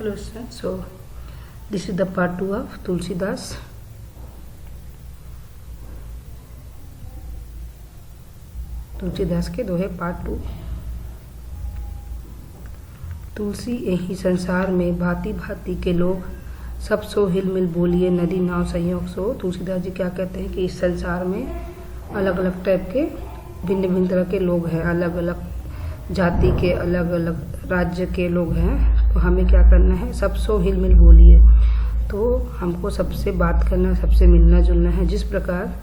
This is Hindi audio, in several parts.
Hello students, so this is the part 2 of Tulsidas. Tulsidas के दोहे पार्ट 2। तुलसी यही संसार में भांति भांति के लोग, सब सो हिल मिल बोलिए नदी नाव संयोग सो। तुलसीदास जी क्या कहते हैं कि इस संसार में अलग अलग टाइप के भिन्न भिन्न तरह के लोग हैं, अलग अलग जाति के, अलग अलग राज्य के लोग हैं। तो हमें क्या करना है, सब सो हिल मिल बोलिए। तो हमको सबसे बात करना, सबसे मिलना जुलना है। जिस प्रकार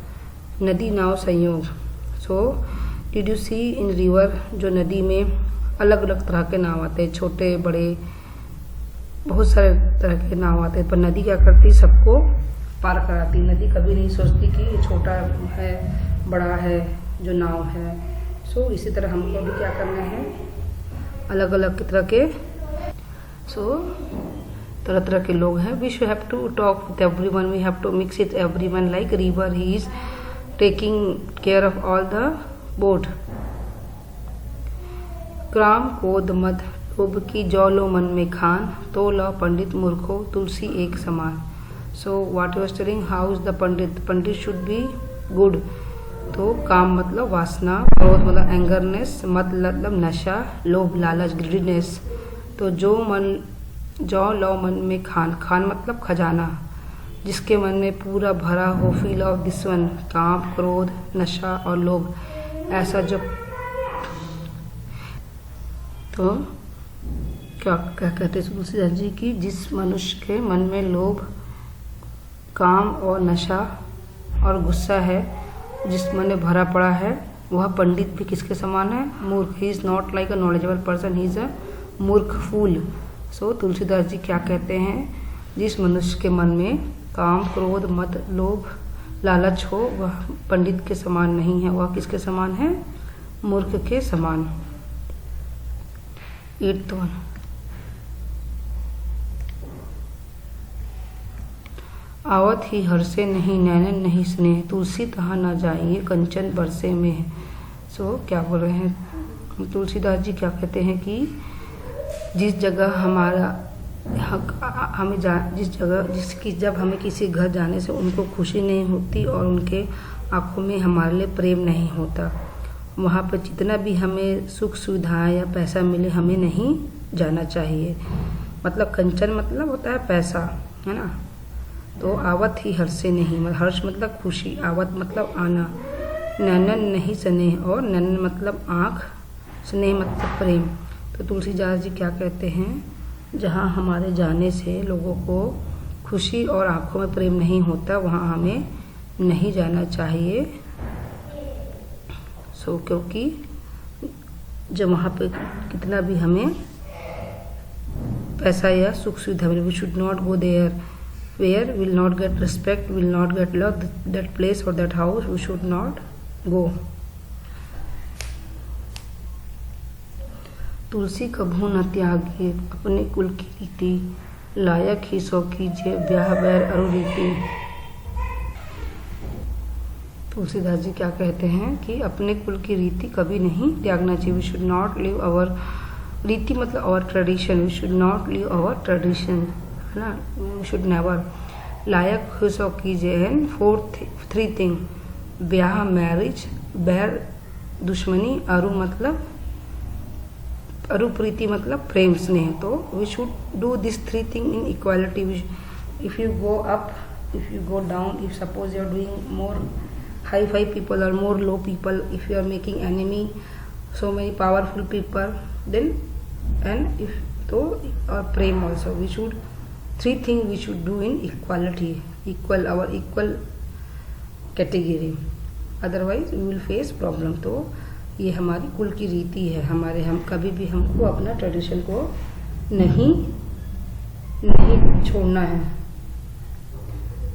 नदी नाव संयोग, so did you see in river, जो नदी में अलग अलग तरह के नाव आते हैं, छोटे बड़े बहुत सारे तरह के नाव आते हैं, पर नदी क्या करती, सबको पार कराती। नदी कभी नहीं सोचती कि ये छोटा है बड़ा है जो नाव है। सो इसी तरह हमको भी क्या करना है, अलग अलग तरह के तरह तरह के लोग हैं। We should have to talk with everyone, we have to mix with everyone like river, he is taking care of all the boat. क्राम कोद मद लोभ की जौ लो मन में खान, तो लो पंडित मूर्खो तुलसी एक समान। So what you are studying, how is the pandit, pandit should be good. तो काम मतलब वासना, क्रोध मतलब एंगरनेस, मद मतलब नशा, लोभ लालच ग्रीडीनेस। तो जौ लो मन में खान, खान मतलब खजाना, जिसके मन में पूरा भरा हो, फील ऑफ दिस वन, काम क्रोध नशा और लोभ, ऐसा जो। तो क्या कहते हैं तुलसीदास जी की, जिस मनुष्य के मन में लोभ काम और नशा और गुस्सा है, जिस मन में भरा पड़ा है, वह पंडित भी किसके समान है, मूर्ख। He is not like a knowledgeable person, he is a मूर्ख फूल। सो तुलसीदास जी क्या कहते हैं, जिस मनुष्य के मन में काम क्रोध मद लोभ लालच हो, वह पंडित के समान नहीं है, वह किसके समान है, मूर्ख के समान। 8th one, आवत ही हर्षे नहीं नैनन नहीं स्नेह, तुलसी तहाँ न जाइए कंचन बरसे में है। सो क्या बोल रहे हैं तुलसीदास जी, क्या कहते हैं कि जिस जगह जब हमें किसी घर जाने से उनको खुशी नहीं होती और उनके आंखों में हमारे लिए प्रेम नहीं होता, वहाँ पर जितना भी हमें सुख सुविधाएं या पैसा मिले, हमें नहीं जाना चाहिए। मतलब कंचन मतलब होता है पैसा, है ना। तो आवत ही हर्ष से नहीं, मतलब हर्ष मतलब खुशी, आवत मतलब आना, नैनन नहीं स्नेह, और नैनन मतलब आँख, स्नेह मतलब प्रेम। तो तुलसीदास जी क्या कहते हैं, जहाँ हमारे जाने से लोगों को खुशी और आँखों में प्रेम नहीं होता, वहाँ हमें नहीं जाना चाहिए। सो क्योंकि जब वहाँ पे कितना भी हमें पैसा या सुख सुविधा मिले, we should not go there where will not get respect, will not get love, that place और that house we should not go. Tulsi कभू न त्यागे अपने कुल की रीति, लायक ही सो कीजिए ब्याह बैर अरु रीति। तुलसीदास जी क्या कहते हैं कि अपने कुल की रीति कभी नहीं त्यागना चाहिए। We should not leave our रीति मतलब our tradition, we should not leave our tradition, है ना। We should never. लायक ही सो कीजिए एंड 3 थिंग, ब्याह मैरिज, बैर दुश्मनी, अरु मतलब अरु प्रीति मतलब प्रेम स्नेह। तो we should do this 3 thing in equality. If you go up, if you go down, if suppose you are doing more high people or more low people, if you are making enemy so many powerful people, then and if so or prem also, we should 3 things we should do in equality, equal our equal category, otherwise we will face problem। तो ये हमारी कुल की रीति है हमारे, हम कभी भी हमको अपना ट्रेडिशन को नहीं छोड़ना है।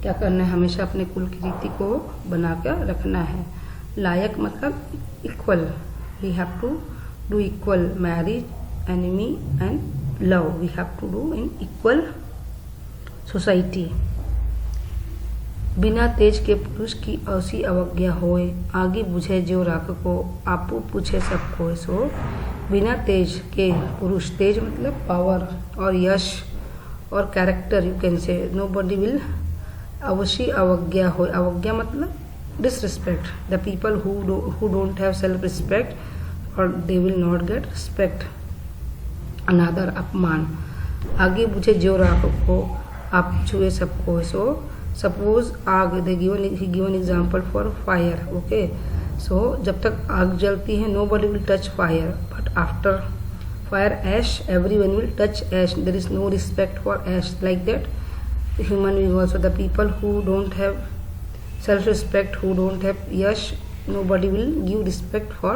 क्या करना है, हमेशा अपने कुल की रीति को बनाकर रखना है। लायक मतलब equal, we have to do equal marriage, enemy and love, we have to do in equal society. बिना तेज के पुरुष की ऐसी अवज्ञा होए, आगे बुझे जो राख को आपू पूछे सब कोई। सो बिना तेज के पुरुष, तेज मतलब पावर और यश और character you can say nobody will अवश्य अवज्ञा हो, अवज्ञा मतलब disrespect, the people who don't have self respect or they will not get respect, another अपमान, आगे बुझे जो राख को आप छुए सबको, सो सपोज आग, they given example for fire, okay, so जब तक आग जलती है nobody will touch fire, but after fire ash everyone will touch ash, there is no respect for ash, like that human being also, the people who don't have self respect, who don't have Yash, nobody will give respect for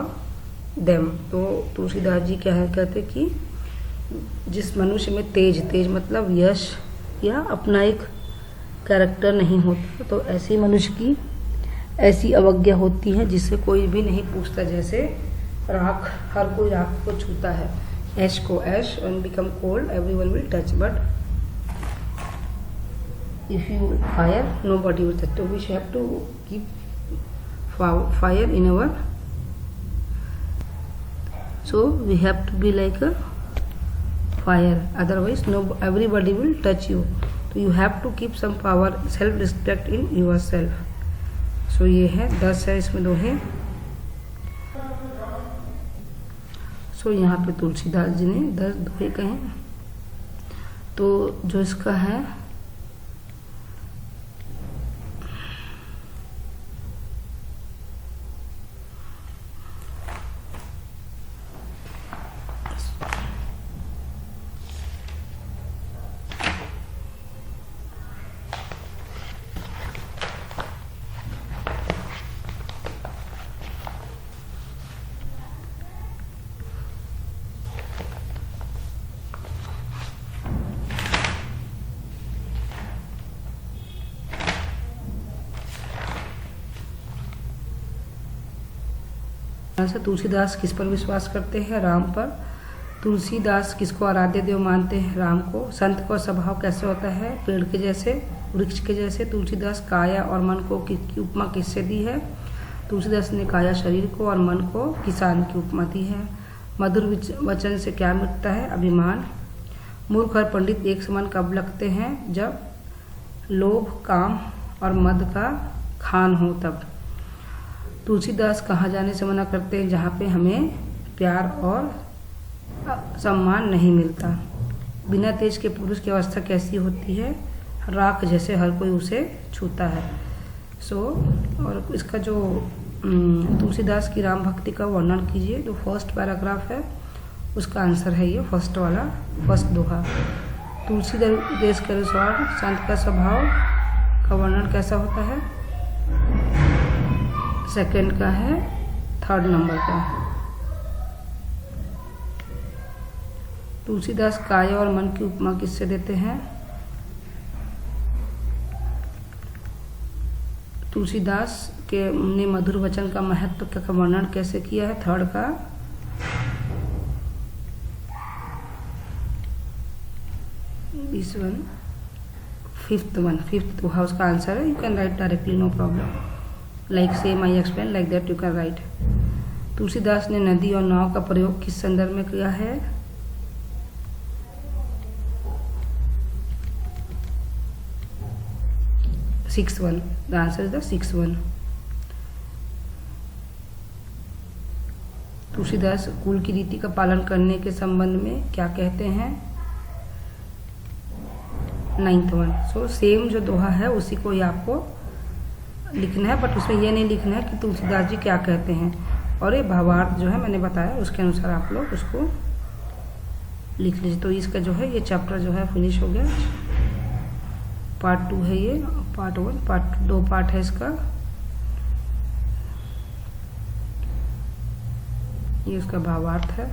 them। तो तुलसीदास जी क्या है, कहते कि जिस मनुष्य में तेज मतलब यश या अपना एक कैरेक्टर नहीं होता, तो ऐसी मनुष्य की ऐसी अवज्ञा होती है जिससे कोई भी नहीं पूछता, जैसे राख, हर कोई राख को छूता है, ऐश को ash, when become cold everyone will touch, but if you fire nobody will touch, so we have to keep fire in our, so we have to be like a fire, otherwise no everybody will touch you, so you have to keep some power, self respect in yourself। so ये है 10 है, इसमें दोहे। so यहाँ पे तुलसीदास जी ने 10 दोहे कहे, तो जो इसका है से तुलसीदास किस पर विश्वास करते हैं, राम पर। तुलसीदास किसको आराध्य देव मानते हैं, राम को। संत का स्वभाव कैसे होता है, पेड़ के जैसे, वृक्ष के जैसे। तुलसीदास काया और मन को की उपमा किससे दी है, तुलसीदास ने काया शरीर को और मन को किसान की उपमा दी है। मधुर वचन से क्या मिटता है, अभिमान। मूर्ख और पंडित एक समान कब लगते हैं, जब लोभ, काम और मद का खान हो तब। तुलसीदास कहाँ जाने से मना करते हैं, जहाँ पे हमें प्यार और सम्मान नहीं मिलता। बिना तेज के पुरुष की अवस्था कैसी होती है, राख जैसे हर कोई उसे छूता है। और इसका जो तुलसीदास की राम भक्ति का वर्णन कीजिए, जो फर्स्ट पैराग्राफ है उसका आंसर है ये फर्स्ट वाला, फर्स्ट दोहा। तुलसीदास के अनुसार संत का स्वभाव का वर्णन कैसा होता है, सेकंड का है, थर्ड नंबर का। तुलसीदास काया और मन की उपमा किससे देते हैं, तुलसीदास के ने मधुर वचन का महत्व का वर्णन कैसे किया है, थर्ड का। दिस वन, फिफ्थ दोहा उसका आंसर है। You can write directly, no problem, like same I explain, like that you can write. Tulsidas ने नदी और नाव का प्रयोग किस संदर्भ में किया है, six one, the answer is the 6 1। Tulsidas कुल की रीति का पालन करने के संबंध में क्या कहते हैं, 9th वन। सो सेम जो दोहा है उसी को ही आपको लिखना है, बट उसमें यह नहीं लिखना है कि तुलसीदास जी क्या कहते हैं, और ये भावार्थ जो है मैंने बताया उसके अनुसार आप लोग उसको लिख लीजिए। तो इसका जो है ये चैप्टर जो है फिनिश हो गया। पार्ट 2 है ये, पार्ट 1, पार्ट 2 पार्ट है इसका। ये उसका भावार्थ है।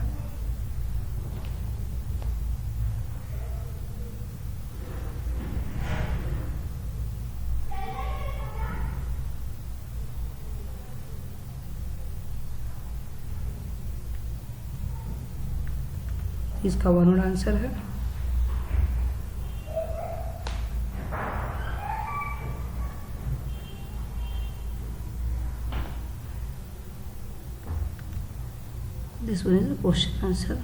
इसका 1 वर्ड आंसर है। This one is the question answer.